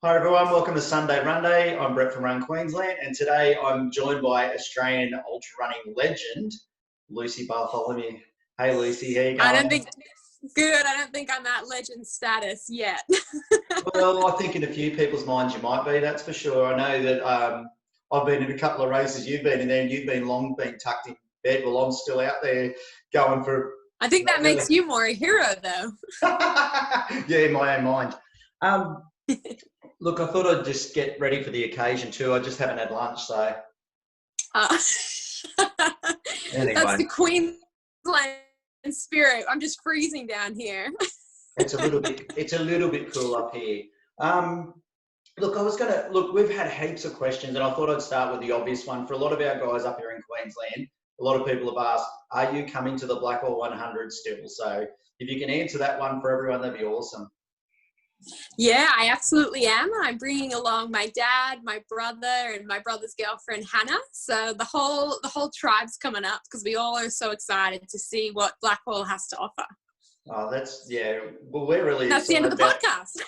Hi everyone, welcome to Sunday Runday. I'm Brett from Run Queensland, and today I'm joined by Australian ultra running legend, Lucy Bartholomew. Hey Lucy, how you I don't going? think good. I don't think I'm at legend status yet. Well, I think in a few people's minds you might be, that's for sure. I know that I've been in a couple of races you've been in there, and you've been tucked in bed. Well, I'm still out there going for, I think that really. makes you more a hero, though. Yeah, in my own mind. Um, Look, I thought I'd just get ready for the occasion too. I just haven't had lunch, so Uh, that's anyway. the Queensland spirit. I'm just freezing down here. It's a little bit cool up here. Um, Look, I was gonna look. We've had heaps of questions, and I thought I'd start with the obvious one. For a lot of our guys up here in Queensland, a lot of people have asked, "Are you coming to the Blackwell 100 still?" So, if you can answer that one for everyone, that'd be awesome. Yeah, I absolutely am. I'm bringing along my dad, my brother, and my brother's girlfriend Hannah. So the whole tribe's coming up because we all are so excited to see what Blackwell has to offer. Oh, that's yeah. Well, we're really That's the end excited of the about. podcast.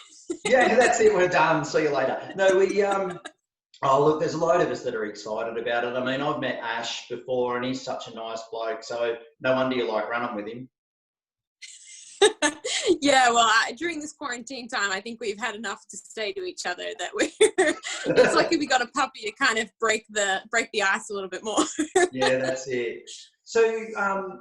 Yeah, that's it. We're done. See you later. No, we. Oh, look, there's a load of us that are excited about it. I mean, I've met Ash before, and he's such a nice bloke. So no wonder you like running with him. Yeah, well, during this quarantine time, I think we've had enough to say to each other that we're. It's like if we got a puppy to kind of break the ice a little bit more. Yeah, that's it. So,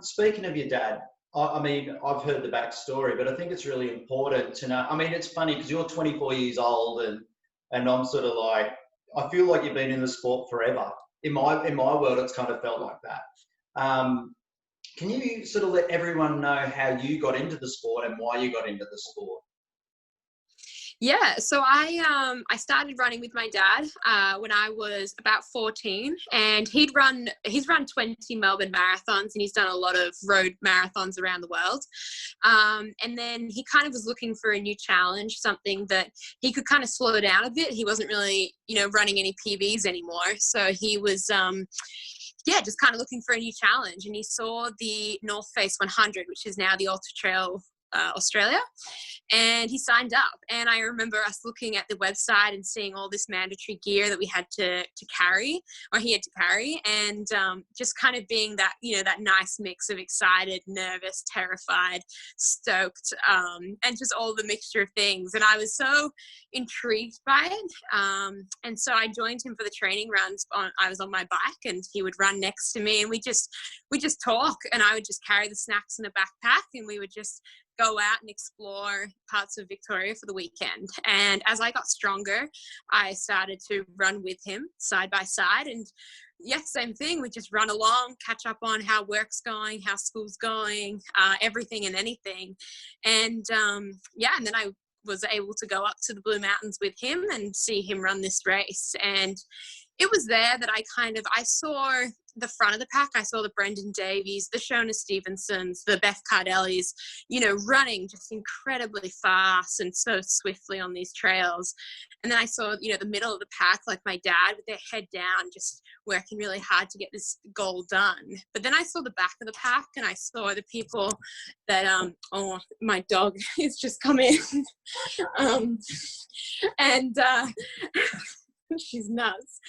speaking of your dad, I mean, I've heard the backstory, but I think it's really important to know. I mean, it's funny because you're 24 years old, and I'm sort of like, I feel like you've been in the sport forever. In my world, it's kind of felt like that. Can you sort of let everyone know how you got into the sport and why you got into the sport? Yeah, so I started running with my dad when I was about 14, and he's run 20 Melbourne marathons, and he's done a lot of road marathons around the world. And then he kind of was looking for a new challenge, something that he could kind of slow down a bit. He wasn't really, running any PBs anymore, so he was. Yeah, just kind of looking for a new challenge. And he saw the North Face 100, which is now the Ultra Trail Australia, and he signed up. And I remember us looking at the website and seeing all this mandatory gear that we had to carry, or he had to carry, and just kind of being that that nice mix of excited, nervous, terrified, stoked, and just all the mixture of things. And I was so intrigued by it, and so I joined him for the training runs. I was on my bike, and he would run next to me, and we just talk, and I would just carry the snacks in a backpack, and we would just go out and explore parts of Victoria for the weekend. And as I got stronger, I started to run with him side by side. And yeah, same thing. We just run along, catch up on how work's going, how school's going, everything and anything. And yeah, and then I was able to go up to the Blue Mountains with him and see him run this race. And it was there that I saw the front of the pack. I saw the Brendan Davies, the Shona Stevensons, the Beth Cardellis, running just incredibly fast and so swiftly on these trails. And then I saw, the middle of the pack, like my dad with their head down, just working really hard to get this goal done. But then I saw the back of the pack, and I saw the people that, oh, my dog has just come in. And she's nuts.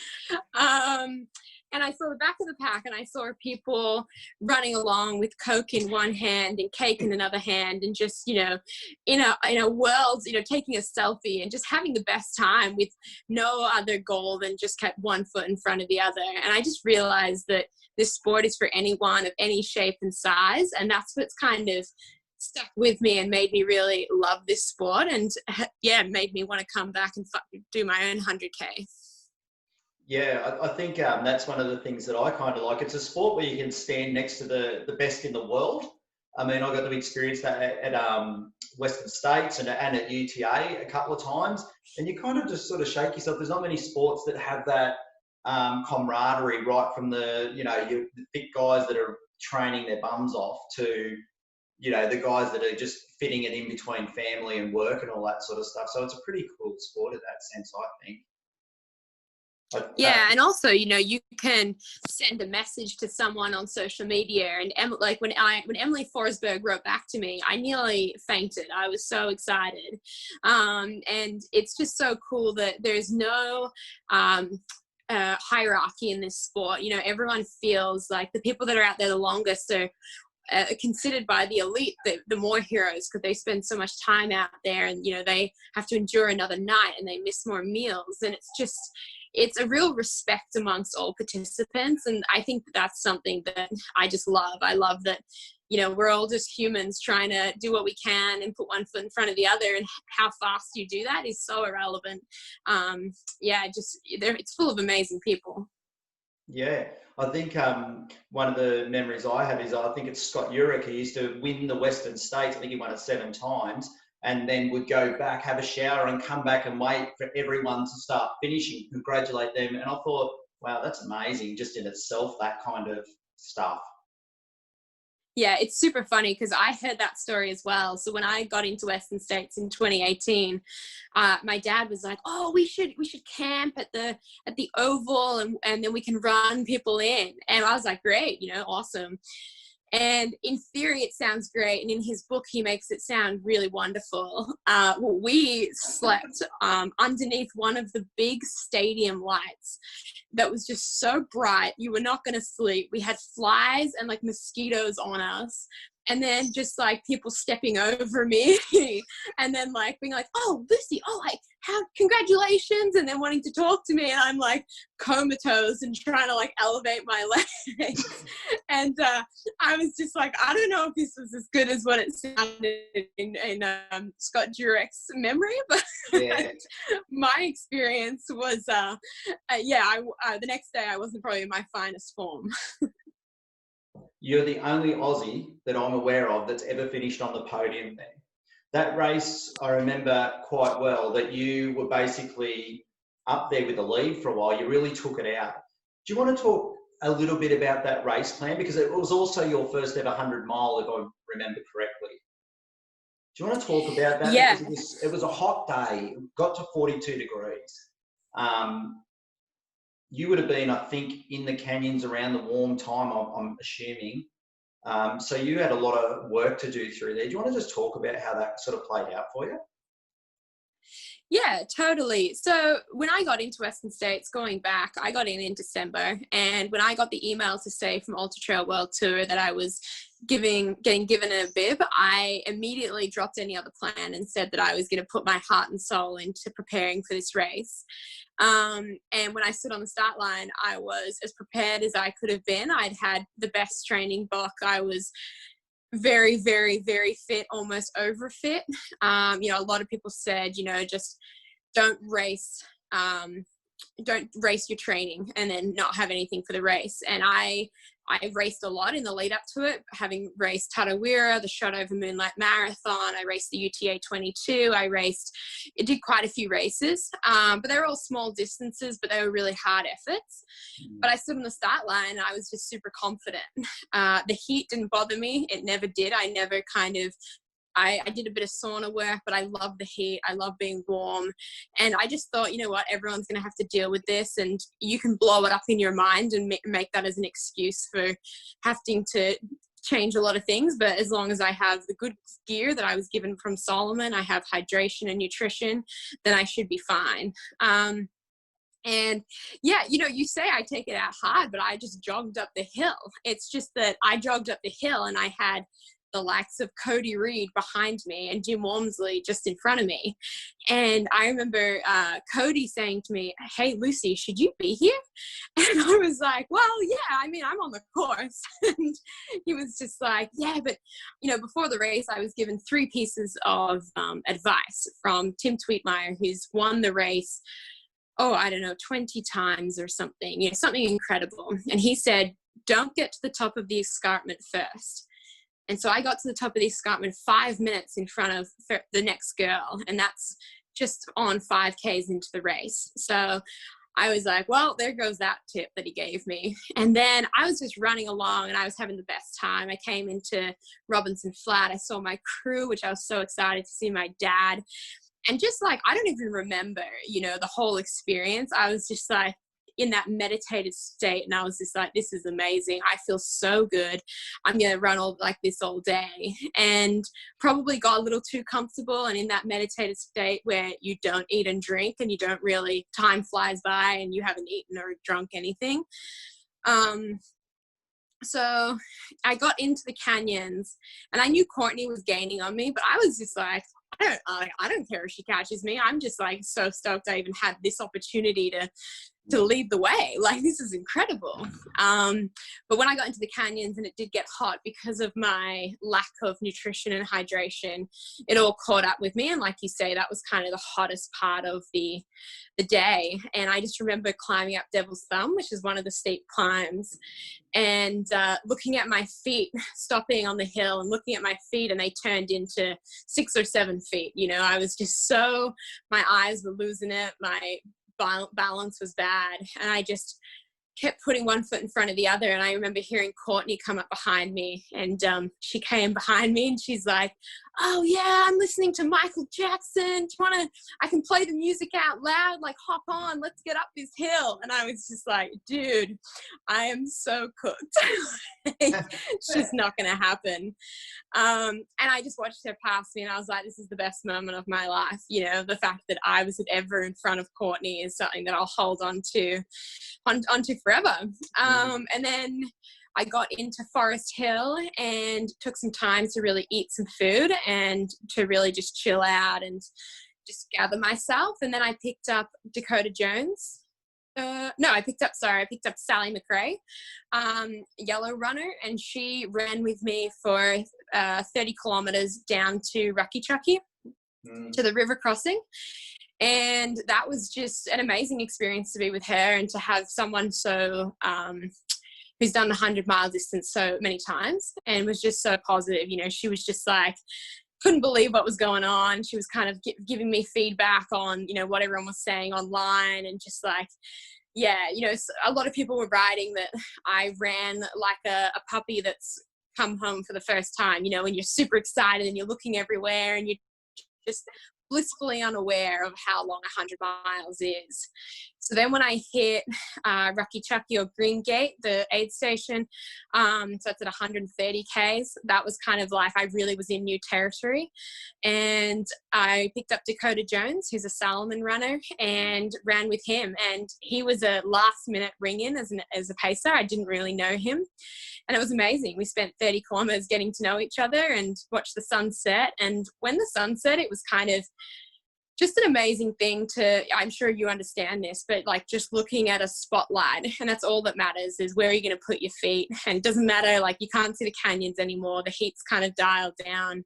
And I saw the back of the pack, and I saw people running along with Coke in one hand and cake in another hand, and just, in a world, taking a selfie and just having the best time with no other goal than just kept one foot in front of the other. And I just realized that this sport is for anyone of any shape and size, and that's what's kind of stuck with me and made me really love this sport, and yeah, made me want to come back and do my own 100K. Yeah, I think that's one of the things that I kind of like. It's a sport where you can stand next to the best in the world. I mean, I got to experience that at Western States and at UTA a couple of times, and you kind of just sort of shake yourself. There's not many sports that have that camaraderie, right from the thick guys that are training their bums off to the guys that are just fitting it in between family and work and all that sort of stuff. So it's a pretty cool sport in that sense, I think. Yeah, and also, you can send a message to someone on social media, and like when Emily Forsberg wrote back to me, I nearly fainted. I was so excited, and it's just so cool that there's no hierarchy in this sport. Everyone feels like the people that are out there the longest are considered by the elite the more heroes, because they spend so much time out there, and they have to endure another night and they miss more meals, and it's a real respect amongst all participants. And I think that's something that I just love. I love that we're all just humans trying to do what we can and put one foot in front of the other, and how fast you do that is so irrelevant. It's full of amazing people. Yeah, I think one of the memories I have is, I think it's Scott Jurek, who used to win the Western States. I think he won it 7 times, and then would go back, have a shower, and come back and wait for everyone to start finishing, congratulate them. And I thought, wow, that's amazing just in itself, that kind of stuff. Yeah, it's super funny because I heard that story as well. So when I got into Western States in 2018, my dad was like, "Oh, we should camp at the Oval, and then we can run people in." And I was like, "Great, awesome." And in theory, it sounds great. And in his book, he makes it sound really wonderful. We slept underneath one of the big stadium lights that was just so bright. You were not going to sleep. We had flies and like mosquitoes on us. And then just like people stepping over me and then like being like, "Oh, Lucy, congratulations." And then wanting to talk to me. And I'm like comatose and trying to like elevate my legs. And I was just like, I don't know if this was as good as what it sounded in Scott Jurek's memory, but Yeah. my experience was, the next day I wasn't probably in my finest form. You're the only Aussie that I'm aware of that's ever finished on the podium there. That race, I remember quite well, that you were basically up there with the lead for a while. You really took it out. Do you want to talk a little bit about that race plan? Because it was also your first ever 100-mile, if I remember correctly. Do you want to talk about that? Yeah. Because it was a hot day. It got to 42 degrees. You would have been, I think, in the canyons around the warm time, I'm assuming. So you had a lot of work to do through there. Do you want to just talk about how that sort of played out for you? Yeah, totally. So when I got into Western States, going back, I got in December. And when I got the email to say from Ultra Trail World Tour that I was getting given a bib, I immediately dropped any other plan and said that I was going to put my heart and soul into preparing for this race. And when I stood on the start line, I was as prepared as I could have been. I'd had the best training book. I was very, very, very fit, almost over fit. A lot of people said, just don't race your training and then not have anything for the race. And I raced a lot in the lead up to it, having raced Tarawera, the Shot Over Moonlight Marathon. I raced the UTA 22. I did quite a few races, but they were all small distances, but they were really hard efforts. But I stood on the start line and I was just super confident. The heat didn't bother me. It never did. I did a bit of sauna work, but I love the heat. I love being warm. And I just thought, you know what, everyone's going to have to deal with this. And you can blow it up in your mind and make that as an excuse for having to change a lot of things. But as long as I have the good gear that I was given from Solomon, I have hydration and nutrition, then I should be fine. And yeah, you say I take it out hard, but I just jogged up the hill. It's just that I jogged up the hill and I had the likes of Cody Reed behind me and Jim Walmsley just in front of me. And I remember Cody saying to me, "Hey, Lucy, should you be here?" And I was like, "Well, yeah, I'm on the course." And he was just like, "Yeah, but, before the race, I was given 3 pieces of advice from Tim Tweetmeyer, who's won the race, 20 times or something, something incredible." And he said, "Don't get to the top of the escarpment first." And so I got to the top of the escarpment 5 minutes in front of the next girl. And that's just on 5Ks into the race. So I was like, well, there goes that tip that he gave me. And then I was just running along and I was having the best time. I came into Robinson Flat. I saw my crew, which I was so excited to see my dad. And just like, I don't even remember, the whole experience. I was just like, in that meditative state. And I was just like, this is amazing. I feel so good. I'm going to run all like this all day. And probably got a little too comfortable and in that meditative state where you don't eat and drink and you don't really, time flies by and you haven't eaten or drunk anything. So I got into the canyons and I knew Courtney was gaining on me, but I was just like, I don't care if she catches me. I'm just like so stoked I even had this opportunity to lead the way. Like, this is incredible. But when I got into the canyons and it did get hot because of my lack of nutrition and hydration, it all caught up with me. And like you say, that was kind of the hottest part of the day. And I just remember climbing up Devil's Thumb, which is one of the steep climbs, and looking at my feet, stopping on the hill and looking at my feet, and they turned into 6 or 7 feet. You know, I was just my eyes were losing it. My balance was bad, and I just kept putting one foot in front of the other. And I remember hearing Courtney come up behind me, and she came behind me and she's like, oh yeah, I'm listening to Michael Jackson. Do you want to, I can play the music out loud, like hop on, let's get up this hill. And I was just like, dude, I am so cooked. It's just not going to happen. And I just watched her pass me and I was like, this is the best moment of my life. You know, the fact that I was ever in front of Courtney is something that I'll hold on to forever. And then I got into Forest Hill and took some time to really eat some food and to really just chill out and just gather myself. And then I picked up Dakota Jones. I picked up Sally McRae, yellow runner, and she ran with me for 30 kilometers down to Rucky Chucky, to the river crossing. And that was just an amazing experience to be with her and to have someone so who's done the 100-mile distance so many times and was just so positive. You know, she was just like, couldn't believe what was going on. She was kind of giving me feedback on, you know, what everyone was saying online, and just like, yeah, you know, a lot of people were writing that I ran like a puppy that's come home for the first time, you know, and you're super excited and you're looking everywhere and you're just blissfully unaware of how long 100 miles is. So then when I hit Rucky Chucky or Green Gate, the aid station, so it's at 130 Ks, that was kind of like I really was in new territory. And I picked up Dakota Jones, who's a Salomon runner, and ran with him. And he was a last-minute ring-in as a pacer. I didn't really know him. And it was amazing. We spent 30 kilometers getting to know each other and watched the sun set. And when the sun set, it was kind of just an amazing thing to, I'm sure you understand this, but like just looking at a spotlight, and that's all that matters, is where are you going to put your feet? And it doesn't matter, like you can't see the canyons anymore. The heat's kind of dialed down.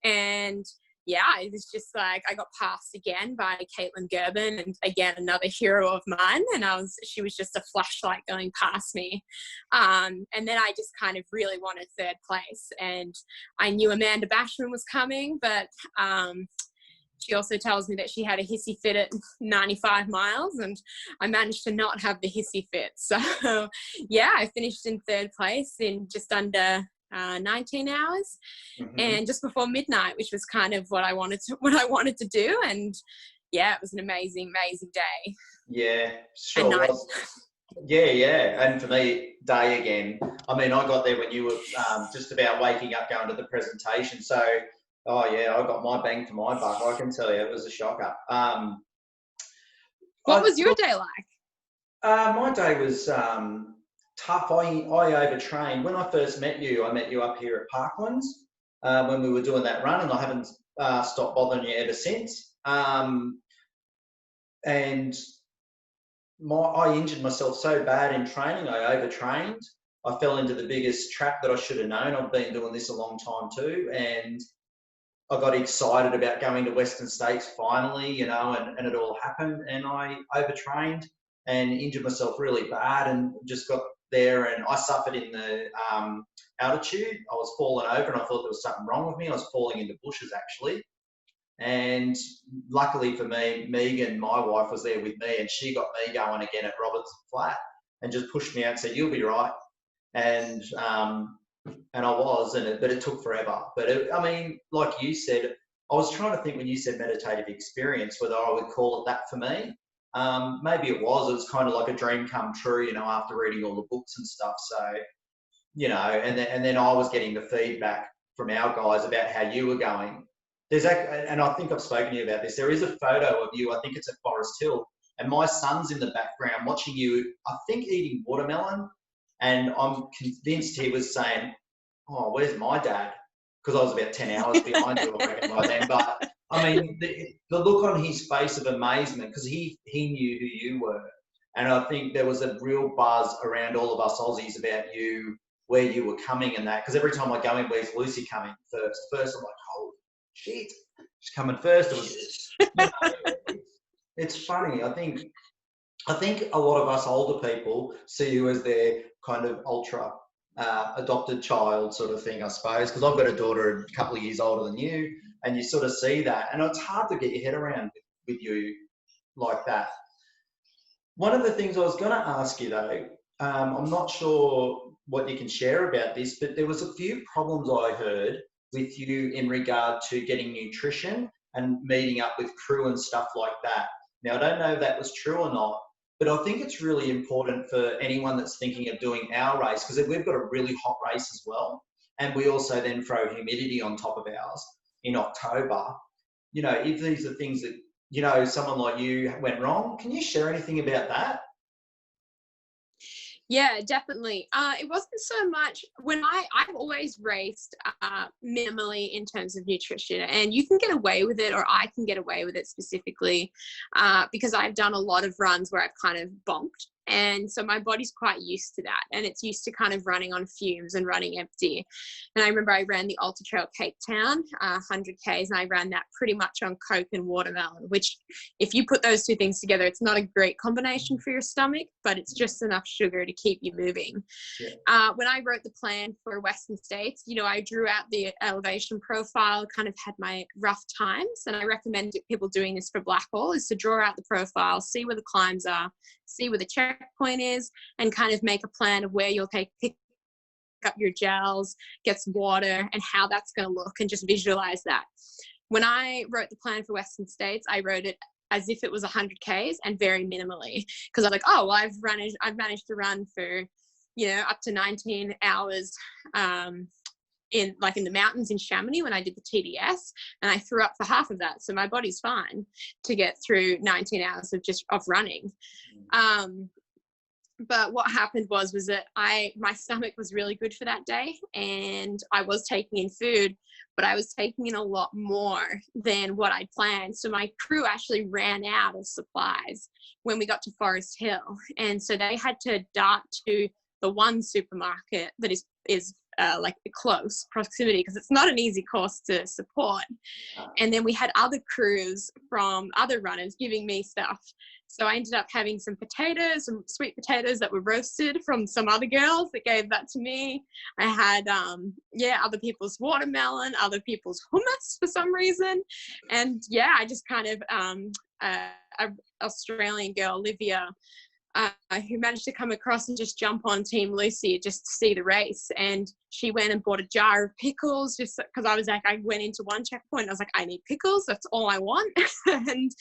And yeah, it was just like, I got passed again by Caitlin Gerben, and again, another hero of mine. And she was just a flashlight going past me. And then I just kind of really wanted third place. And I knew Amanda Bashman was coming, but she also tells me that she had a hissy fit at 95 miles, and I managed to not have the hissy fit. So yeah, I finished in third place in just under 19 hours, and just before midnight, which was kind of what I wanted to do. And yeah, it was an amazing day. Yeah, sure was. Yeah. And for me, day again. I mean, I got there when you were just about waking up, going to the presentation. So, oh yeah, I got my bang for my buck. I can tell you, it was a shocker. What was your day like? My day was tough. I overtrained. When I first met you, I met you up here at Parklands when we were doing that run, and I haven't stopped bothering you ever since. And I injured myself so bad in training. I overtrained. I fell into the biggest trap that I should have known. I've been doing this a long time too, and I got excited about going to Western States finally, you know, and it all happened, and I overtrained and injured myself really bad, and just got there, and I suffered in the altitude. I was falling over, and I thought there was something wrong with me. I was falling into bushes actually, and luckily for me, Megan, my wife, was there with me, and she got me going again at Robertson Flat and just pushed me out and said, "You'll be right." And I was, but it took forever. But I mean, like you said, I was trying to think when you said meditative experience, whether I would call it that for me. Maybe it was kind of like a dream come true, you know, after reading all the books and stuff. So, you know, and then I was getting the feedback from our guys about how you were going. And I think I've spoken to you about this. There is a photo of you. I think it's at Forest Hill, and my son's in the background watching you. I think eating watermelon, and I'm convinced he was saying, "Oh, where's my dad?" Because I was about 10 hours behind you, I reckon, by then. But I mean, the look on his face of amazement, because he knew who you were, and I think there was a real buzz around all of us Aussies about you, where you were coming and that. Because every time I go in, where's Lucy coming first? First, I'm like, oh shit, she's coming first. It was, you know, it's funny. I think a lot of us older people see you as their kind of ultra adopted child sort of thing, I suppose. Because I've got a daughter a couple of years older than you, and you sort of see that, and it's hard to get your head around with you like that. One of the things I was going to ask you though, I'm not sure what you can share about this, but there was a few problems I heard with you in regard to getting nutrition and meeting up with crew and stuff like that. Now, I don't know if that was true or not, but I think it's really important for anyone that's thinking of doing our race, because we've got a really hot race as well. And we also then throw humidity on top of ours in October. You know, if these are things that, you know, someone like you went wrong, can you share anything about that? Yeah, definitely. It wasn't so much when I've always raced minimally in terms of nutrition, and you can get away with it, or I can get away with it specifically because I've done a lot of runs where I've kind of bonked. And so my body's quite used to that, and it's used to kind of running on fumes and running empty. And I remember I ran the Ultra Trail Cape Town, 100 Ks, and I ran that pretty much on Coke and watermelon, which if you put those two things together, it's not a great combination for your stomach, but it's just enough sugar to keep you moving. Yeah. When I wrote the plan for Western States, you know, I drew out the elevation profile, kind of had my rough times, and I recommend people doing this for Blackwall is to draw out the profile, see where the climbs are, see where the checkpoint is, and kind of make a plan of where you'll pick up your gels, get some water, and how that's going to look, and just visualize that. When I wrote the plan for Western States, I wrote it as if it was 100 Ks and very minimally, because I'm like, oh, well, I've managed to run for, you know, up to 19 hours in the mountains in Chamonix when I did the TDS, and I threw up for half of that, so my body's fine to get through 19 hours of running. But what happened was that my stomach was really good for that day, and I was taking in food, but I was taking in a lot more than what I'd planned. So my crew actually ran out of supplies when we got to Forest Hill, and so they had to dart to the one supermarket that is like close proximity, because it's not an easy course to support. And then we had other crews from other runners giving me stuff. So I ended up having some potatoes, some sweet potatoes that were roasted from some other girls that gave that to me. I had, other people's watermelon, other people's hummus for some reason. And yeah, I just kind of, an Australian girl, Olivia, who managed to come across and just jump on Team Lucy just to see the race. And she went and bought a jar of pickles, just because I was like, I went into one checkpoint, I was like, I need pickles, that's all I want. And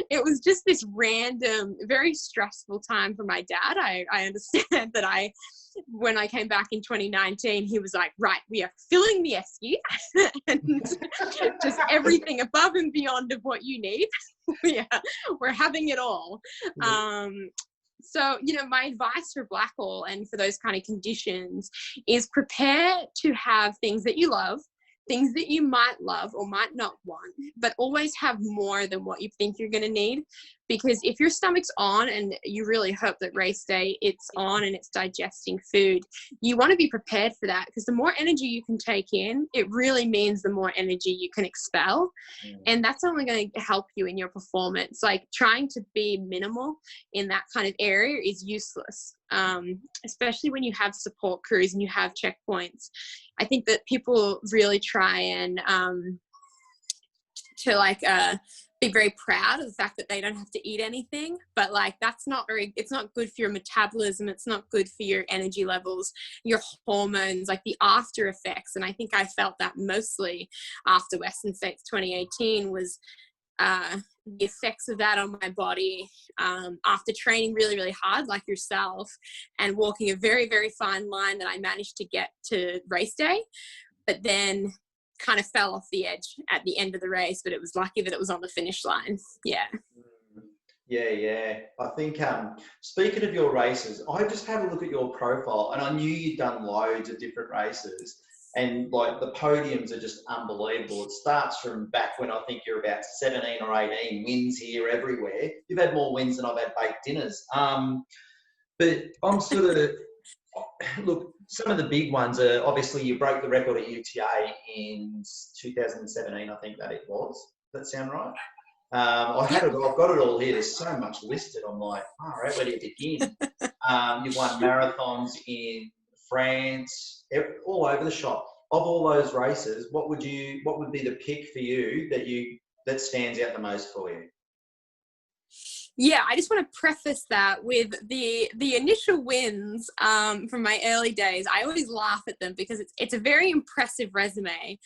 it was just this random, very stressful time for my dad. I understand that when I came back in 2019, he was like, right, we are filling the esky and just everything above and beyond of what you need. Yeah, we're having it all. So, you know, my advice for Blackwall and for those kind of conditions is prepare to have things that you love, things that you might love or might not want, but always have more than what you think you're going to need. Because if your stomach's on and you really hope that race day it's on and it's digesting food, you want to be prepared for that, because the more energy you can take in, it really means the more energy you can expel. And that's only going to help you in your performance. Like, trying to be minimal in that kind of area is useless, especially when you have support crews and you have checkpoints. I think that people really try and be very proud of the fact that they don't have to eat anything, but like it's not good for your metabolism, it's not good for your energy levels, your hormones, like the after effects. And I think I felt that mostly after Western States 2018 was the effects of that on my body after training really, really hard, like yourself, and walking a very, very fine line that I managed to get to race day, but then kind of fell off the edge at the end of the race, but it was lucky that it was on the finish line. Yeah. Yeah. I think, speaking of your races, I just had a look at your profile and I knew you'd done loads of different races, and like the podiums are just unbelievable. It starts from back when I think you're about 17 or 18, wins here everywhere. You've had more wins than I've had baked dinners. But I'm sort of, look, some of the big ones are obviously you broke the record at UTA in 2017, I think that it was. Does that sound right? I've got it all here. There's so much listed. I'm like, all right, where do you begin? You've won marathons in France, all over the shop. Of all those races, what would be the pick for you that stands out the most for you? Yeah, I just want to preface that with the initial wins from my early days. I always laugh at them because it's a very impressive resume,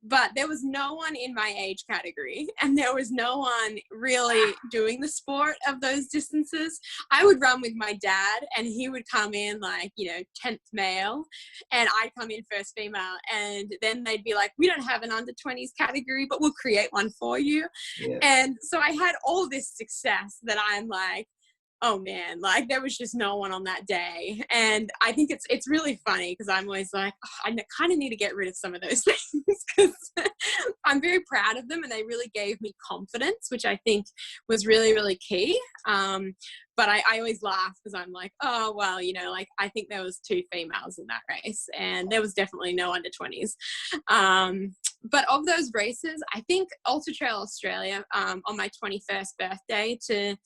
but there was no one in my age category and there was no one really doing the sport of those distances. I would run with my dad and he would come in like, 10th male and I'd come in first female, and then they'd be like, we don't have an under 20s category, but we'll create one for you. Yeah. And so I had all this success that I'm like, oh man, like there was just no one on that day. And I think it's really funny because I'm always like, oh, I kind of need to get rid of some of those things because I'm very proud of them and they really gave me confidence, which I think was really, really key. But I always laugh because I'm like, oh, well, like I think there was 2 females in that race and there was definitely no under 20s. But of those races, I think Ultra Trail Australia on my 21st birthday to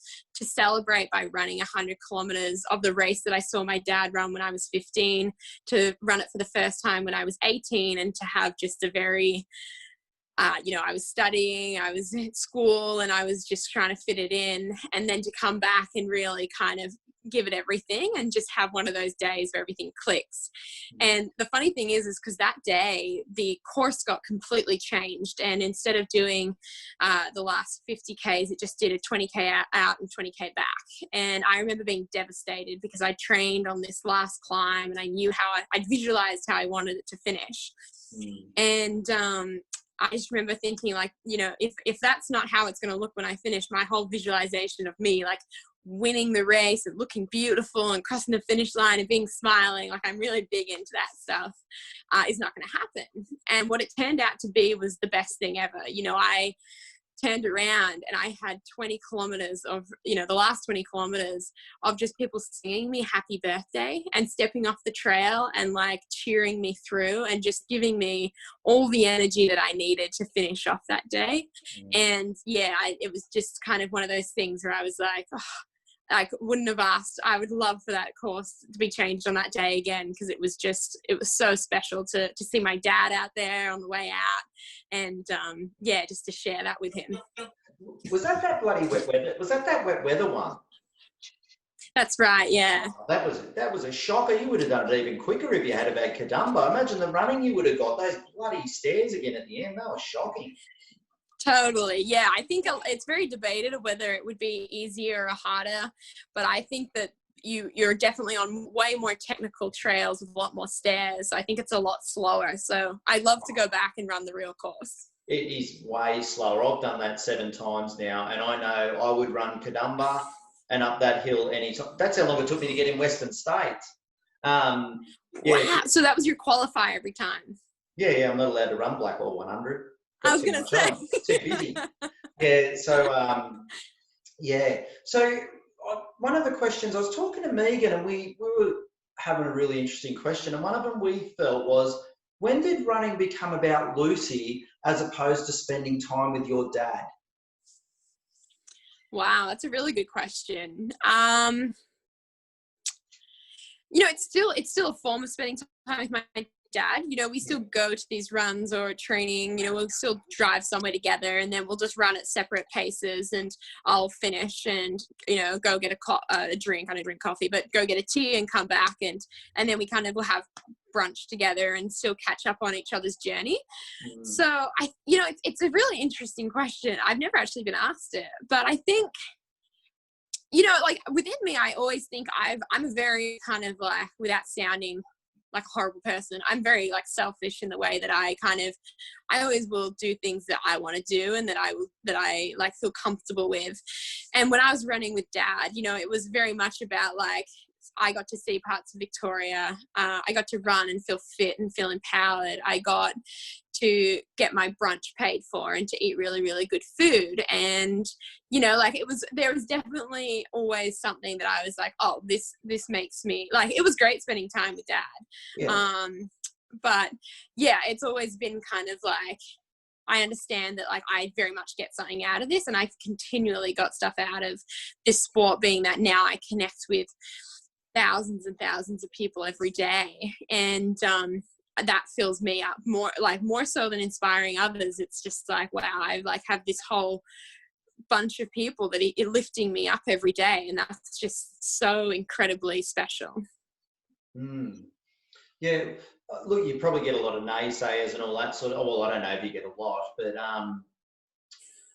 celebrate by running 100 kilometers of the race that I saw my dad run when I was 15, to run it for the first time when I was 18, and to have just a very, I was studying, I was at school, and I was just trying to fit it in, and then to come back and really kind of give it everything and just have one of those days where everything clicks. And the funny thing is because that day the course got completely changed, and instead of doing the last 50 Ks, it just did a 20K out and 20K back. And I remember being devastated because I trained on this last climb and I knew I visualized how I wanted it to finish. And I just remember thinking like, if that's not how it's going to look when I finish, my whole visualization of me like winning the race and looking beautiful and crossing the finish line and being smiling, like I'm really big into that stuff, is not going to happen. And what it turned out to be was the best thing ever. I turned around and I had 20 kilometers of, the last 20 kilometers of just people singing me happy birthday and stepping off the trail and like cheering me through and just giving me all the energy that I needed to finish off that day. And yeah, it was just kind of one of those things where I was like, oh, I wouldn't have asked. I would love for that course to be changed on that day again, because it was so special to see my dad out there on the way out, and just to share that with him. Was that bloody wet weather? Was that wet weather one? That's right, yeah. Oh, that was a shocker. You would have done it even quicker if you had about Kadumba. Imagine the running you would have got. Those bloody stairs again at the end. That was shocking. Totally. Yeah. I think it's very debated whether it would be easier or harder, but I think that you're definitely on way more technical trails with a lot more stairs. I think it's a lot slower. So I'd love to go back and run the real course. It is way slower. I've done that 7 times now, and I know I would run Kadumba and up that hill anytime. That's how long it took me to get in Western States. Wow. So that was your qualifier every time? Yeah. I'm not allowed to run Blackwell 100. I was going to say. Too busy. Yeah. So, So one of the questions, I was talking to Megan and we were having a really interesting question. And one of them we felt was, when did running become about Lucy as opposed to spending time with your dad? Wow, that's a really good question. It's still a form of spending time with my dad. We still go to these runs or training, we'll still drive somewhere together, and then we'll just run at separate paces, and I'll finish and, go get a drink. I don't drink coffee, but go get a tea and come back. And then we kind of will have brunch together and still catch up on each other's journey. Mm. So it's a really interesting question. I've never actually been asked it, but I think, like within me, I always think I'm a very kind of like, without sounding like a horrible person, I'm very like selfish in the way that I always will do things that I want to do and that I like feel comfortable with. And when I was running with Dad, it was very much about like, I got to see parts of Victoria. I got to run and feel fit and feel empowered. I got to get my brunch paid for and to eat really, really good food. And, like there was definitely always something that I was like, oh, this makes me like, it was great spending time with Dad. Yeah. But yeah, it's always been kind of like, I understand that like I very much get something out of this, and I've continually got stuff out of this sport, being that now I connect with thousands and thousands of people every day, and that fills me up more so than inspiring others. It's just like, wow, I like have this whole bunch of people that are lifting me up every day, and that's just so incredibly special. Yeah, look, you probably get a lot of naysayers and all that sort of, well, I don't know if you get a lot, but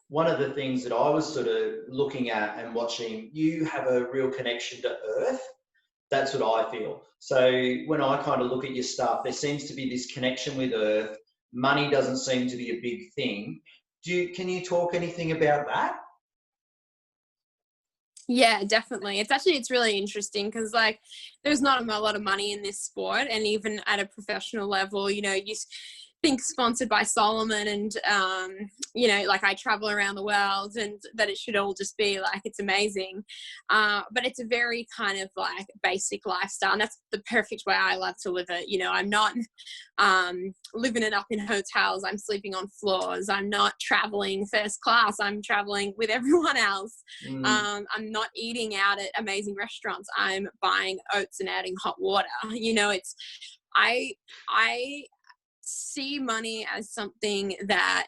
one of the things that I was sort of looking at and watching, you have a real connection to Earth. That's what I feel. So when I kind of look at your stuff, there seems to be this connection with Earth. Money doesn't seem to be a big thing. Can you talk anything about that? Yeah, definitely. It's really interesting because like there's not a lot of money in this sport, and even at a professional level, you think sponsored by Solomon, and like I travel around the world, and that it should all just be like, it's amazing, but it's a very kind of like basic lifestyle, and that's the perfect way I love to live it. I'm not living it up in hotels. I'm sleeping on floors. I'm not traveling first class. I'm traveling with everyone else. I'm not eating out at amazing restaurants. I'm buying oats and adding hot water. It's I see money as something that,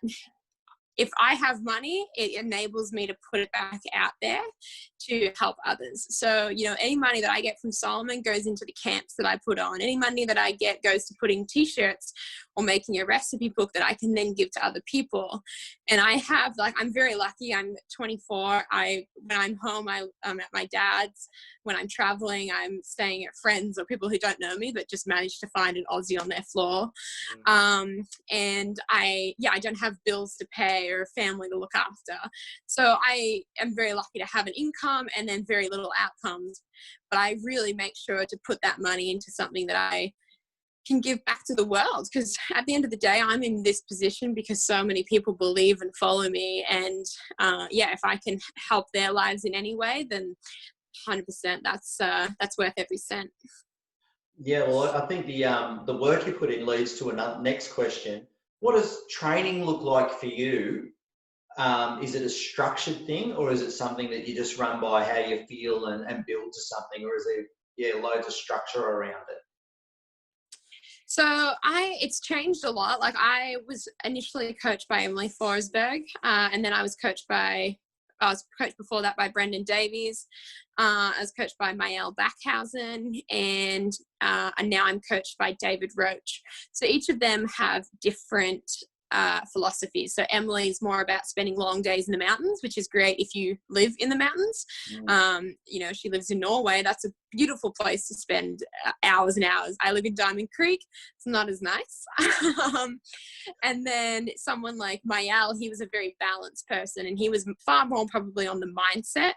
if I have money, it enables me to put it back out there to help others. So, any money that I get from Solomon goes into the camps that I put on. Any money that I get goes to putting t-shirts or making a recipe book that I can then give to other people. And I have, like, I'm very lucky. I'm 24. When I'm home, I'm at my dad's. When I'm traveling, I'm staying at friends or people who don't know me, but just managed to find an Aussie on their floor. And I don't have bills to pay or a family to look after. So I am very lucky to have an income and then very little outcomes. But I really make sure to put that money into something that I can give back to the world, because at the end of the day, I'm in this position because so many people believe and follow me. And if I can help their lives in any way, then 100%, that's worth every cent. Yeah, well, I think the work you put in leads to another next question. What does training look like for you? Is it a structured thing, or is it something that you just run by how you feel and build to something, or is there loads of structure around it? So it's changed a lot. Like, I was initially coached by Emily Forsberg, and then I was coached before that by Brendan Davies. I was coached by Maëlle Backhausen, and now I'm coached by David Roach. So each of them have different philosophies. So Emily's more about spending long days in the mountains, which is great if you live in the mountains. She lives in Norway. That's a beautiful place to spend hours and hours. I live in Diamond Creek. It's not as nice. And then someone like Maëlle, he was a very balanced person, and he was far more probably on the mindset,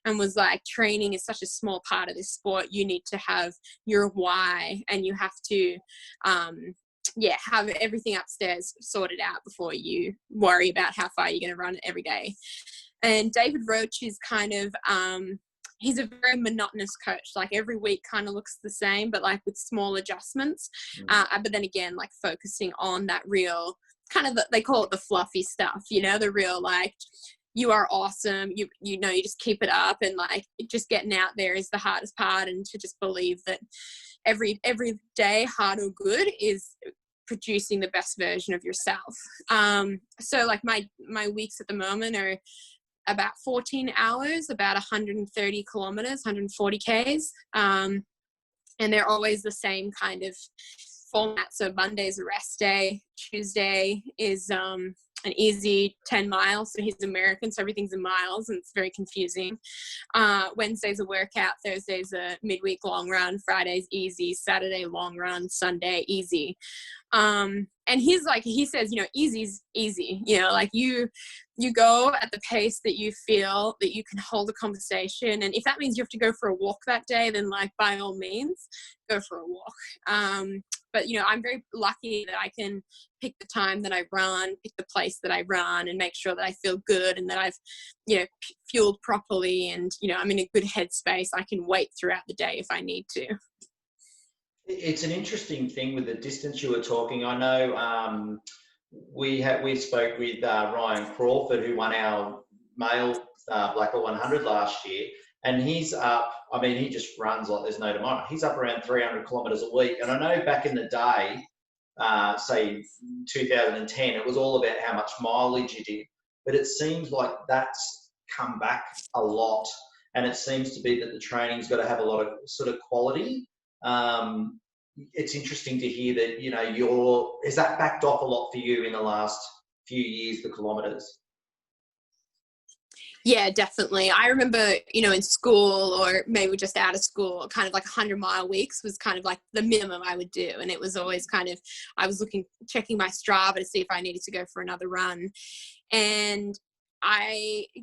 and was like, training is such a small part of this sport. You need to have your why, and you have to have everything upstairs sorted out before you worry about how far you're going to run every day. And David Roach is kind of, he's a very monotonous coach. Like, every week kind of looks the same, but like with small adjustments. But then again, like focusing on that real kind of, they call it the fluffy stuff, the real, like, you are awesome. You just keep it up, and like just getting out there is the hardest part. And to just believe that every day, hard or good, is producing the best version of yourself. So like my weeks at the moment are about 14 hours, about 130 kilometers, 140 Ks. And they're always the same kind of format. So Monday's a rest day. Tuesday is an easy 10 miles. So he's American, so everything's in miles, and it's very confusing. Wednesday's a workout. Thursday's a midweek long run. Friday's easy. Saturday long run. Sunday easy. And he's like, he says, you know, easy's easy, you know, like you go at the pace that you feel that you can hold a conversation. And if that means you have to go for a walk that day, then like, by all means, go for a walk. But, you know, I'm very lucky that I can pick the time that I run, pick the place that I run, and make sure that I feel good and that I've, you know, fueled properly, and, you know, I'm in a good headspace. I can wait throughout the day if I need to. It's an interesting thing with the distance you were talking. I know we spoke with Ryan Crawford, who won our male Blackpool 100 last year, and he's up. I mean, he just runs like there's no tomorrow. He's up around 300 kilometres a week, and I know back in the day, say 2010, it was all about how much mileage you did, but it seems like that's come back a lot, and it seems to be that the training's got to have a lot of sort of quality. It's interesting to hear that, you know, has that backed off a lot for you in the last few years, the kilometres? Yeah, definitely. I remember, you know, in school or maybe just out of school, kind of like 100-mile weeks was kind of like the minimum I would do. And it was always kind of, I was checking my Strava to see if I needed to go for another run. And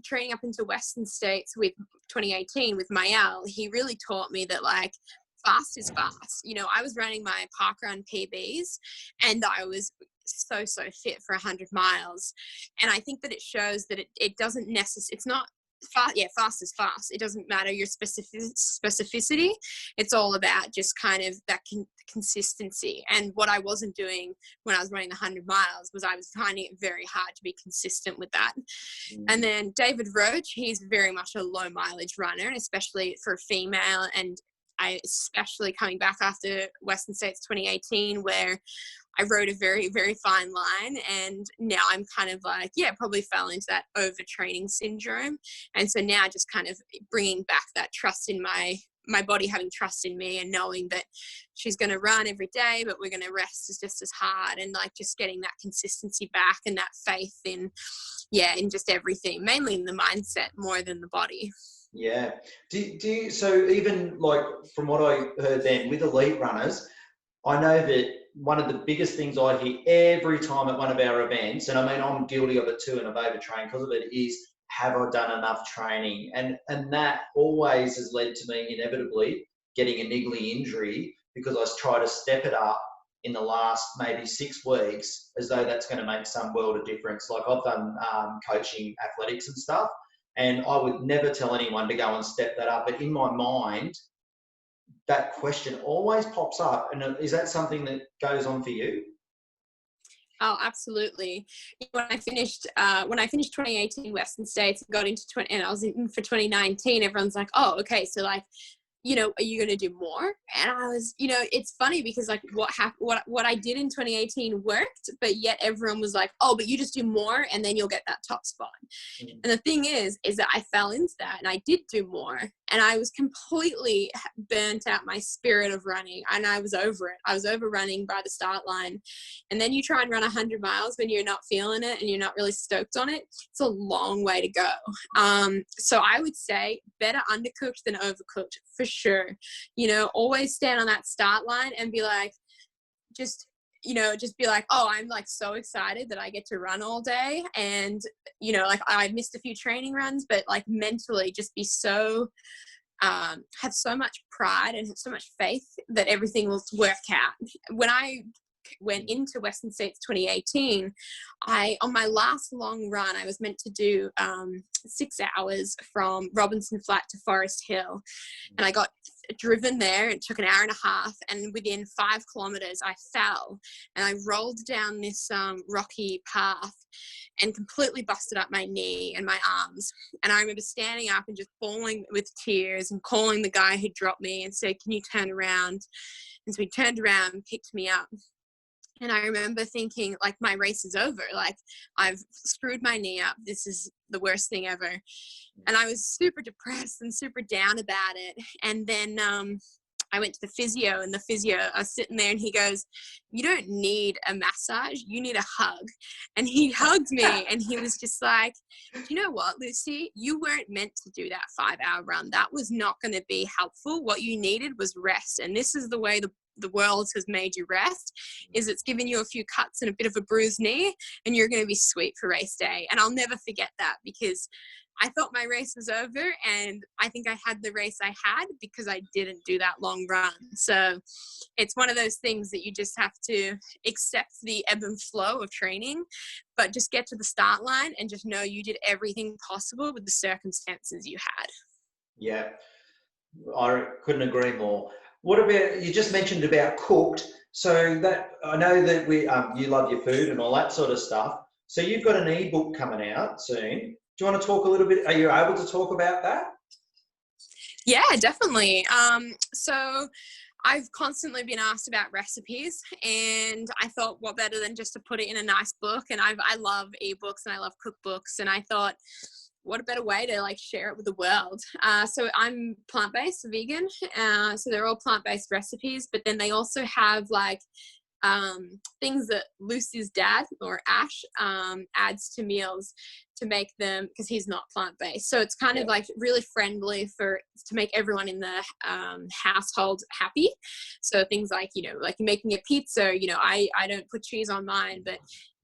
training up into Western States with 2018 with Mael, he really taught me that like, fast is fast. You know, I was running my parkrun PBs and I was so fit for 100 miles. And I think that it shows that it doesn't necessarily, it's not fast. Yeah, fast is fast. It doesn't matter your specificity. It's all about just kind of that consistency. And what I wasn't doing when I was running the 100 miles was I was finding it very hard to be consistent with that. And then David Roach, he's very much a low mileage runner, and especially for a female. And I especially coming back after Western States 2018, where I rode a very, very fine line, and now I'm kind of like, yeah, probably fell into that overtraining syndrome. And so now just kind of bringing back that trust in my body, having trust in me, and knowing that she's going to run every day, but we're going to rest just as hard, and like just getting that consistency back and that faith in just everything, mainly in the mindset more than the body. Yeah. Do you, so even like from what I heard then with elite runners, I know that one of the biggest things I hear every time at one of our events, and I mean, I'm guilty of it too, and I've overtrained because of it, is have I done enough training? And that always has led to me inevitably getting a niggly injury because I try to step it up in the last maybe 6 weeks as though that's going to make some world of difference. Like I've done coaching athletics and stuff, and I would never tell anyone to go and step that up. But in my mind, that question always pops up. And is that something that goes on for you? Oh, absolutely. When I finished 2018 Western States, got into and I was in for 2019, everyone's like, oh, okay, so like, you know, are you going to do more? And I was, you know, it's funny because like what I did in 2018 worked, but yet everyone was like, oh, but you just do more and then you'll get that top spot. Mm-hmm. And the thing is that I fell into that and I did do more, and I was completely burnt out my spirit of running, and I was over it. I was over running by the start line. And then you try and run 100 miles when you're not feeling it and you're not really stoked on it. It's a long way to go. So I would say better undercooked than overcooked for sure. You know, always stand on that start line and be like, just be like, oh, I'm like so excited that I get to run all day. And, you know, like I missed a few training runs, but like mentally just be so, have so much pride and have so much faith that everything will work out. When I went into Western States 2018, on my last long run, I was meant to do 6 hours from Robinson Flat to Forest Hill. And I got driven there. It took an hour and a half. And within 5 kilometers, I fell and I rolled down this rocky path and completely busted up my knee and my arms. And I remember standing up and just bawling with tears and calling the guy who dropped me and said, can you turn around? And so he turned around and picked me up. And I remember thinking, like, my race is over. Like, I've screwed my knee up. This is the worst thing ever. And I was super depressed and super down about it. And then I went to the physio, and the physio, I was sitting there and he goes, "You don't need a massage, you need a hug." And he hugged me and he was just like, "Do you know what, Lucy? You weren't meant to do that 5-hour run. That was not going to be helpful. What you needed was rest. And this is the way the world has made you rest, is it's given you a few cuts and a bit of a bruised knee, and you're going to be sweet for race day." And I'll never forget that, because I thought my race was over, and I think I had the race I had because I didn't do that long run. So it's one of those things that you just have to accept the ebb and flow of training, but just get to the start line and just know you did everything possible with the circumstances you had. Yeah, I couldn't agree more. What about, you just mentioned about cooked. So that, I know that you love your food and all that sort of stuff. So you've got an ebook coming out soon. Do you want to talk a little bit? Are you able to talk about that? Yeah, definitely. So I've constantly been asked about recipes, and I thought, what better than just to put it in a nice book? And I love ebooks and I love cookbooks, and I thought, what a better way to like share it with the world. So I'm plant-based, vegan. So they're all plant-based recipes, but then they also have like things that Lucy's dad, or Ash, adds to meals to make them, because he's not plant-based. So it's kind of like really friendly to make everyone in the household happy. So things like, like making a pizza, I don't put cheese on mine, but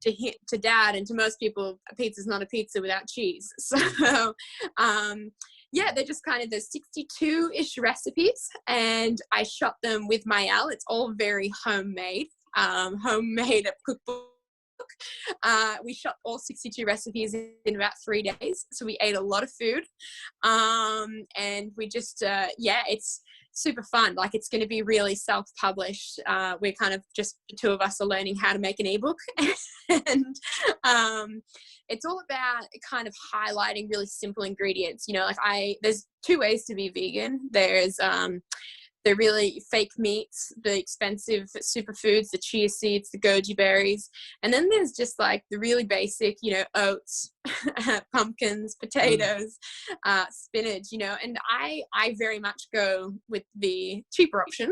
to dad and to most people, a pizza is not a pizza without cheese. So yeah, they're just kind of the 62-ish recipes, and I shot them with Mael. It's all very homemade cookbook. We shot all 62 recipes in about 3 days, so we ate a lot of food, and we just it's super fun. Like, it's going to be really self-published. We're kind of just, the two of us are learning how to make an ebook, and it's all about kind of highlighting really simple ingredients. There's 2 ways to be vegan. There's the really fake meats, the expensive superfoods, the chia seeds, the goji berries. And then there's just like the really basic, oats, pumpkins, potatoes, spinach, and I very much go with the cheaper option.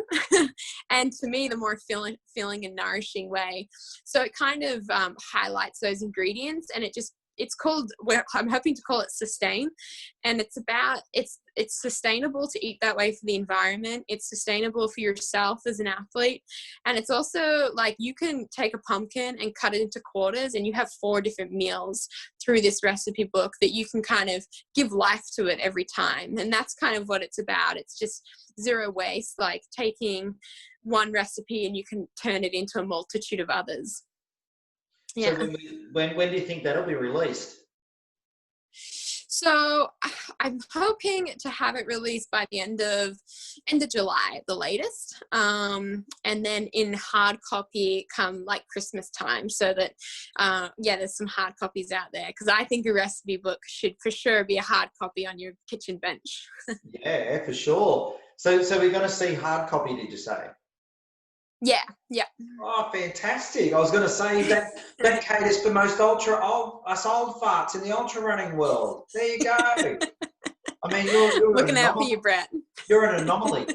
And to me, the more filling and nourishing way. So it kind of highlights those ingredients, and it's called, I'm hoping to call it Sustain. And it's about, it's sustainable to eat that way for the environment. It's sustainable for yourself as an athlete. And it's also like, you can take a pumpkin and cut it into quarters, and you have 4 different meals through this recipe book that you can kind of give life to it every time. And that's kind of what it's about. It's just zero waste, like taking one recipe and you can turn it into a multitude of others. Yeah. So when do you think that'll be released? So I'm hoping to have it released by the end of July at the latest, and then in hard copy come like Christmas time, so that there's some hard copies out there, because I think a recipe book should for sure be a hard copy on your kitchen bench. Yeah, for sure. So we're going to see hard copy, did you say? Yeah. Oh, fantastic. I was going to say that caters for most us old farts in the ultra running world. There you go. I mean, you're looking out for you, Brett. You're an anomaly.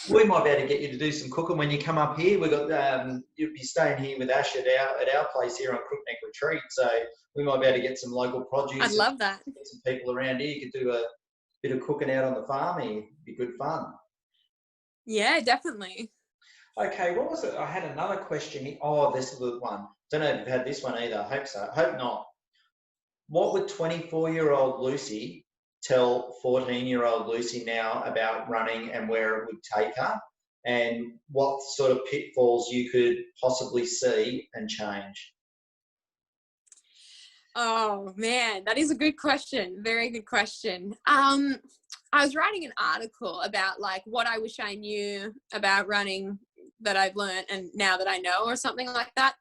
We might be able to get you to do some cooking when you come up here. We've got you'll be staying here with Ash at our place here on Crookneck Retreat, so we might be able to get some local produce. I'd love that. Get some people around here. You could do a bit of cooking out on the farm here. It'd be good fun. Yeah, definitely. Okay, what was it? I had another question. Oh, this is the one. Don't know if you've had this one either. I hope so. Hope not. What would 24-year-old Lucy tell 14-year-old Lucy now about running and where it would take her, and what sort of pitfalls you could possibly see and change? Oh man, that is a good question. Very good question. I was writing an article about like what I wish I knew about running that I've learned and now that I know, or something like that.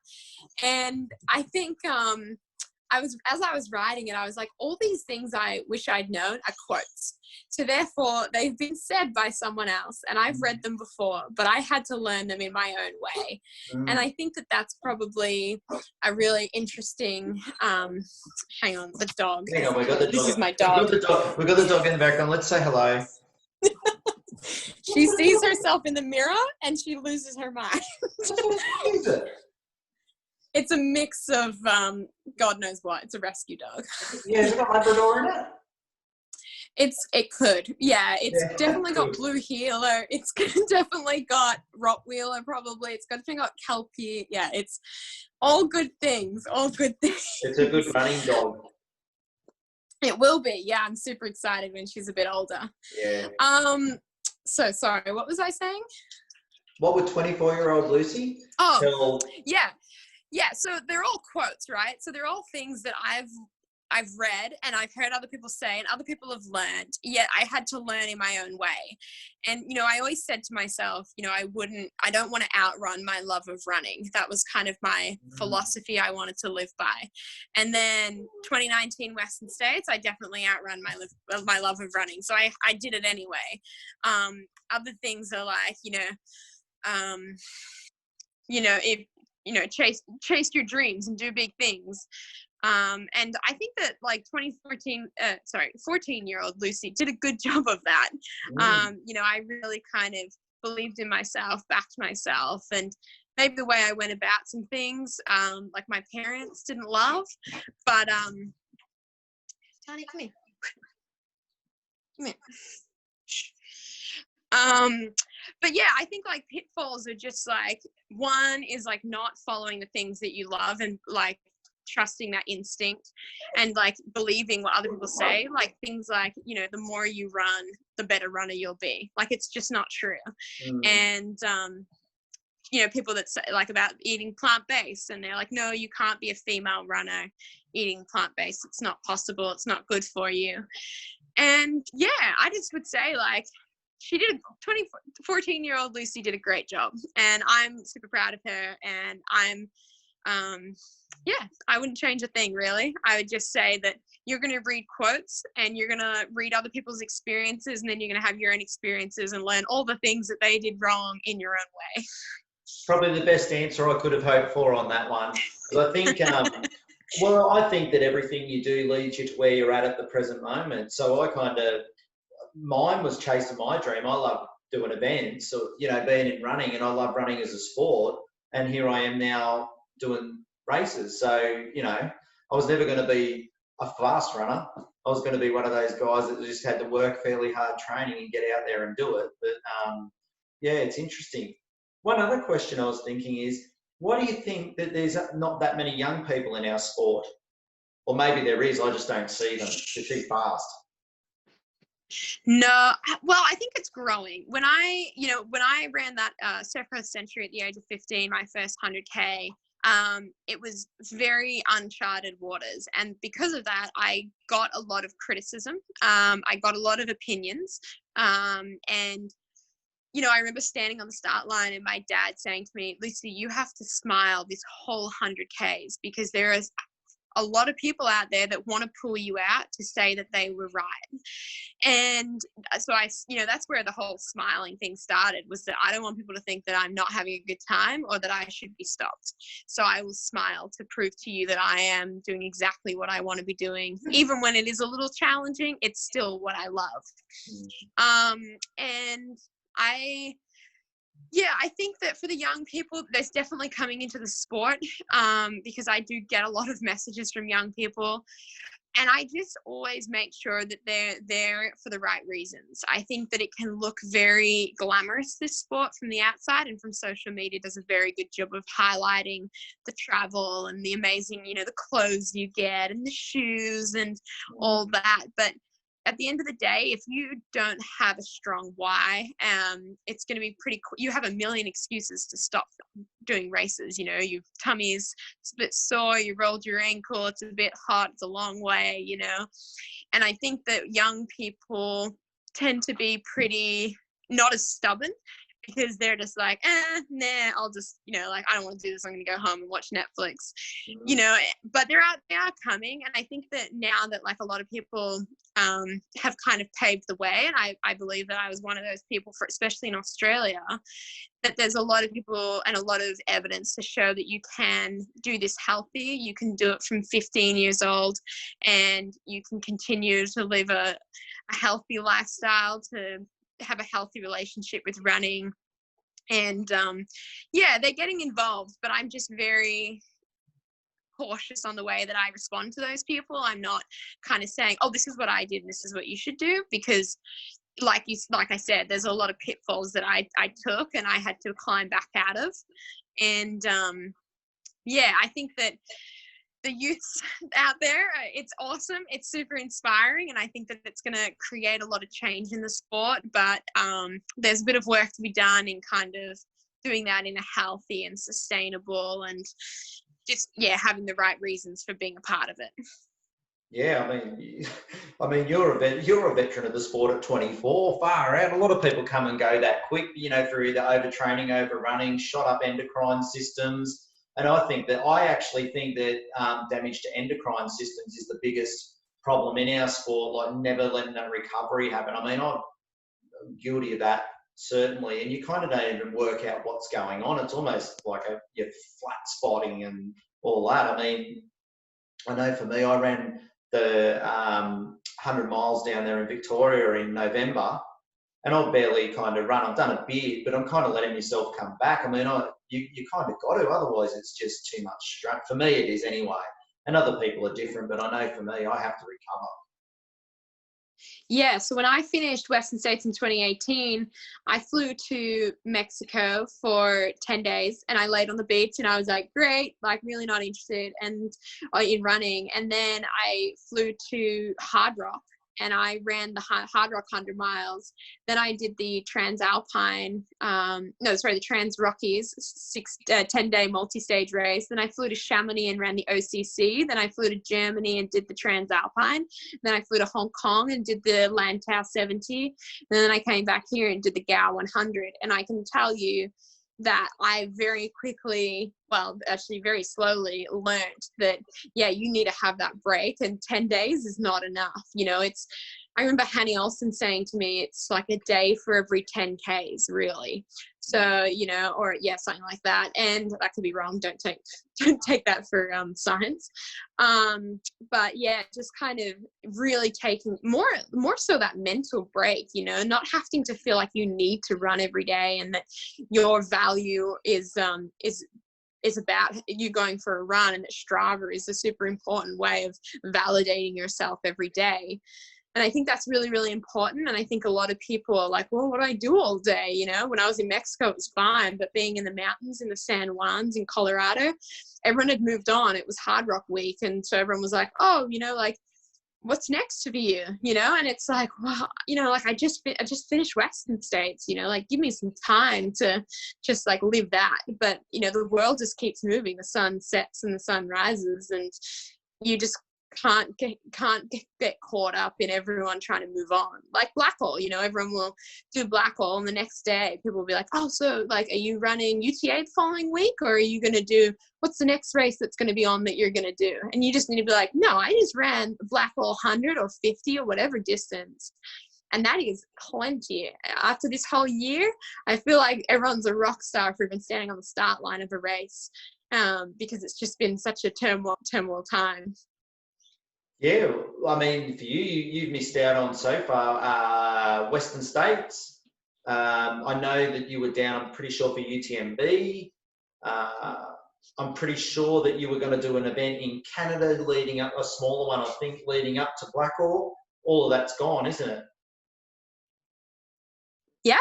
And I think as I was writing it, I was like, all these things I wish I'd known are quotes. So therefore, they've been said by someone else, and I've read them before, but I had to learn them in my own way. And I think that that's probably a really interesting. Hang on, the dog. Hang on, we got the dog. This is my dog. We've got the dog in the background. Let's say hello. She sees herself in the mirror and she loses her mind. What is it? It's a mix of God knows what. It's a rescue dog. Yeah, has it got Labrador in it? It could. Yeah, it's Yeah, definitely got good. blue heeler. It's definitely got Rottweiler probably. It's definitely got Kelpie. Yeah, it's all good things. All good things. It's a good running dog. It will be. Yeah, I'm super excited when she's a bit older. Yeah. So sorry, what was I saying? What would 24-year-old Lucy tell? Yeah, so they're all quotes, right? So they're all things that I've read and I've heard other people say and other people have learned, yet I had to learn in my own way. And, I always said to myself, I don't want to outrun my love of running. That was kind of my philosophy I wanted to live by. And then 2019 Western States, I definitely outrun my love of running. So I did it anyway. Other things are like, chase your dreams and do big things. And I think that 14-year-old Lucy did a good job of that. I really kind of believed in myself, backed myself, and maybe the way I went about some things, my parents didn't love, but, Tony, come here. Come here. But yeah, I think pitfalls are just one is not following the things that you love and trusting that instinct and believing what other people say, things the more you run, the better runner you'll be. It's just not true. And people that say about eating plant-based and they're no, you can't be a female runner eating plant-based, it's not possible, it's not good for you. And yeah, I just would say 14-year-old Lucy did a great job, and I'm super proud of her, and I'm I wouldn't change a thing, really. I would just say that you're going to read quotes and you're going to read other people's experiences, and then you're going to have your own experiences and learn all the things that they did wrong in your own way. Probably the best answer I could have hoped for on that one. Because I think, I think that everything you do leads you to where you're at the present moment. So mine was chasing my dream. I love doing events, so, being in running, and I love running as a sport. And here I am now doing races. So, I was never going to be a fast runner. I was going to be one of those guys that just had to work fairly hard training and get out there and do it. But yeah, it's interesting. One other question I was thinking is, why do you think that there's not that many young people in our sport? Or maybe there is, I just don't see them. They're too fast. No, well, I think it's growing. When I ran that Surf Coast Century at the age of 15, my first 100K, it was very uncharted waters. And because of that, I got a lot of criticism. I got a lot of opinions. And I remember standing on the start line and my dad saying to me, Lucy, you have to smile this whole 100Ks, because there is a lot of people out there that want to pull you out to say that they were right. And so that's where the whole smiling thing started, was that I don't want people to think that I'm not having a good time or that I should be stopped. So I will smile to prove to you that I am doing exactly what I want to be doing. Even when it is a little challenging, it's still what I love. And I think that for the young people, there's definitely coming into the sport, because I do get a lot of messages from young people, and I just always make sure that they're there for the right reasons. I think that it can look very glamorous, this sport, from the outside, and from social media does a very good job of highlighting the travel and the amazing, the clothes you get and the shoes and all that. But at the end of the day, if you don't have a strong why, it's going to be you have a million excuses to stop doing races. Your tummy is a bit sore, you rolled your ankle, it's a bit hot, it's a long way, And I think that young people tend to be pretty not as stubborn, because they're just nah, I'll just, I don't want to do this, I'm going to go home and watch Netflix, but they are coming. And I think that now that a lot of people have kind of paved the way, and I believe that I was one of those people, especially in Australia, that there's a lot of people and a lot of evidence to show that you can do this healthy. You can do it from 15 years old, and you can continue to live a healthy lifestyle, to have a healthy relationship with running. And yeah, they're getting involved, but I'm just very cautious on the way that I respond to those people. I'm not kind of saying, oh, this is what I did and this is what you should do, because like I said, there's a lot of pitfalls that I took and I had to climb back out of. And yeah, I think that the youths out there, it's awesome. It's super inspiring. And I think that it's going to create a lot of change in the sport. But there's a bit of work to be done in kind of doing that in a healthy and sustainable and just, yeah, having the right reasons for being a part of it. Yeah, I mean, you're a veteran of the sport at 24, far out. A lot of people come and go that quick, you know, through either overtraining, overrunning, shot up endocrine systems. And I actually think that damage to endocrine systems is the biggest problem in our sport, like never letting that recovery happen. I mean, I'm guilty of that, certainly. And you kind of don't even work out what's going on. It's almost like you're flat spotting and all that. I mean, I know for me, I ran the 100 miles down there in Victoria in November, and I've barely kind of run. I've done a bit, but I'm kind of letting myself come back. I mean, you kind of got to, otherwise it's just too much strain. For me, it is anyway. And other people are different, but I know for me, I have to recover. Yeah, so when I finished Western States in 2018, I flew to Mexico for 10 days and I laid on the beach and I was like, great, like really not interested and in running. And then I flew to Hard Rock and I ran the Hard Rock 100 miles. Then I did the Transalpine, the Trans Rockies 10-day multi-stage race. Then I flew to Chamonix and ran the OCC. Then I flew to Germany and did the Transalpine. Then I flew to Hong Kong and did the Lantau 70. And then I came back here and did the Gao 100. And I can tell you that I very quickly, well, actually very slowly learned that, yeah, you need to have that break, and 10 days is not enough. You know, I remember Hanny Olsen saying to me, it's like a day for every 10 Ks, really. So, you know, or yeah, something like that. And that could be wrong. Don't take that for science. But yeah, just kind of really taking more so that mental break, you know, not having to feel like you need to run every day and that your value is about you going for a run, and that Strava is a super important way of validating yourself every day. And I think that's really, really important. And I think a lot of people are like, well, what do I do all day? You know, when I was in Mexico, it was fine. But being in the mountains, in the San Juans, in Colorado, everyone had moved on. It was Hard Rock Week. And so everyone was like, oh, you know, like, what's next for you? You know, and it's like, well, you know, like I just finished Western States, you know, like give me some time to just like live that. But, you know, the world just keeps moving. The sun sets and the sun rises, and you just can't get caught up in everyone trying to move on. Like Blackhole, you know, everyone will do Blackhole, and the next day people will be like, oh, so like, are you running UTA the following week, or are you going to do, what's the next race that's going to be on that you're going to do? And you just need to be like, no, I just ran Blackhole 100 or 50 or whatever distance. And that is plenty. After this whole year, I feel like everyone's a rock star for even standing on the start line of a race, because it's just been such a turmoil time. Yeah, I mean, for you've missed out on so far Western States. I know that you were down, I'm pretty sure, for UTMB. I'm pretty sure that you were going to do an event in Canada leading up, a smaller one, I think, leading up to Blackhall. All of that's gone, isn't it? Yeah.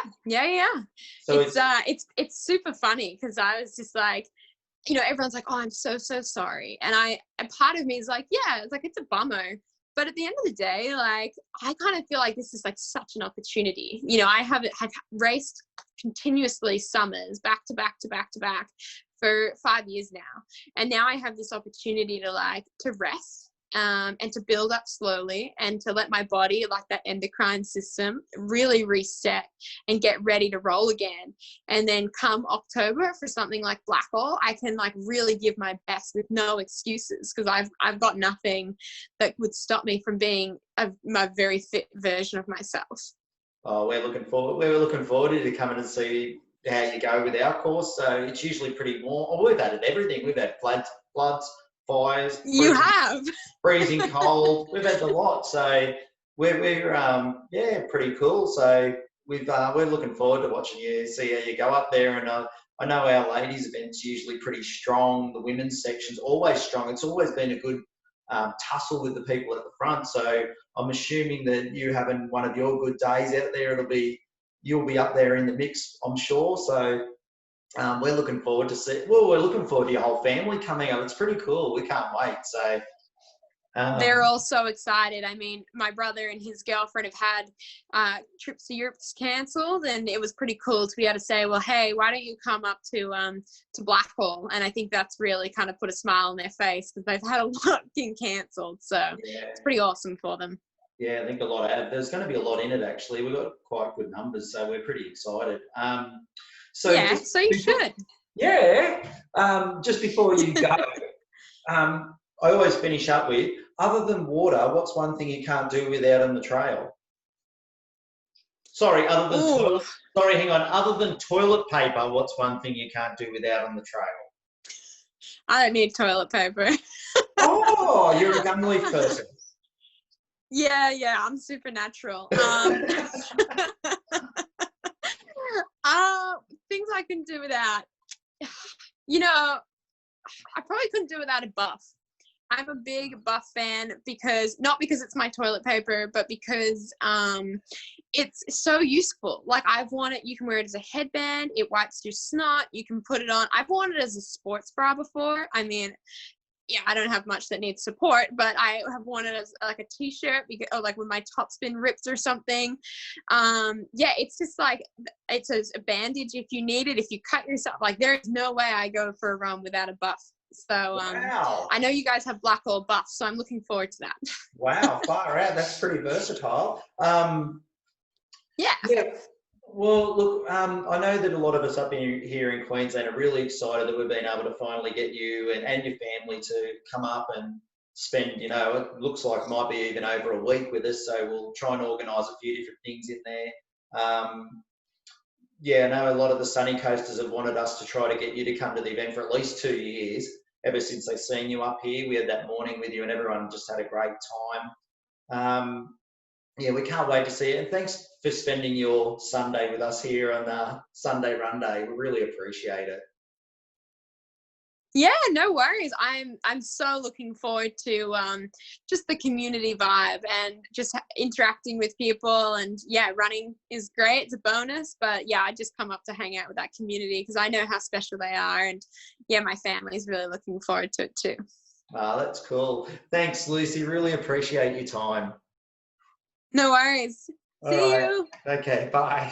So it's super funny, because I was just like, you know, everyone's like, oh, I'm so sorry. And part of me is like, yeah, it's like, it's a bummer. But at the end of the day, like, I kind of feel like this is like such an opportunity. You know, I have raced continuously summers back to back for 5 years now. And now I have this opportunity to rest, and to build up slowly, and to let my body, like that endocrine system, really reset and get ready to roll again. And then come October for something like Blackhall, I can like really give my best with no excuses, because I've got nothing that would stop me from being my very fit version of myself. Oh, we're looking forward to coming and see how you go with our course. So it's usually pretty warm. Oh, we've had everything. We've had floods, fires. You have freezing cold. We've had a lot. So we're pretty cool. So we're looking forward to watching you, see how you go up there. And I know our ladies' events usually pretty strong. The women's section's always strong. It's always been a good tussle with the people at the front. So I'm assuming that you having one of your good days out there, you'll be up there in the mix, I'm sure. So we're looking forward to we're looking forward to your whole family coming up. It's pretty cool. We can't wait. So they're all so excited. I mean, my brother and his girlfriend have had trips to Europe cancelled, and it was pretty cool to be able to say, well, hey, why don't you come up to Blackhall? And I think that's really kind of put a smile on their face because they've had a lot being cancelled. So it's pretty awesome for them. Yeah, I think there's going to be a lot in it, actually. We've got quite good numbers, so we're pretty excited. So you should. Yeah. Just before you go, I always finish up with, other than water, what's one thing you can't do without on the trail? Sorry, other than toilet paper, what's one thing you can't do without on the trail? I don't need toilet paper. Oh, you're a gum leaf person. Yeah, I'm supernatural. Things I can do without. I probably couldn't do without a buff. I'm a big buff fan not because it's my toilet paper, but because it's so useful. Like I've worn it, you can wear it as a headband, it wipes your snot, you can put it on. I've worn it as a sports bra before. I mean, yeah, I don't have much that needs support, but I have worn it as like a t-shirt or like when my top's been ripped or something. It's just like, it's a bandage if you need it, if you cut yourself. Like there is no way I go for a run without a buff. So wow. I know you guys have Blackhall buffs, so I'm looking forward to that. Wow, far out. That's pretty versatile. Yeah. Well, look, I know that a lot of us up here in Queensland are really excited that we've been able to finally get you and your family to come up and spend, it looks like it might be even over a week with us. So we'll try and organise a few different things in there. I know a lot of the Sunny Coasters have wanted us to try to get you to come to the event for at least 2 years. Ever since they've seen you up here, we had that morning with you and everyone just had a great time. We can't wait to see it. And thanks for spending your Sunday with us here on Sunday Runday. We really appreciate it. Yeah, no worries. I'm so looking forward to just the community vibe and just interacting with people. And running is great. It's a bonus, but I just come up to hang out with that community because I know how special they are. And my family's really looking forward to it too. Oh, that's cool. Thanks, Lucy. Really appreciate your time. No worries. See you. Okay, bye.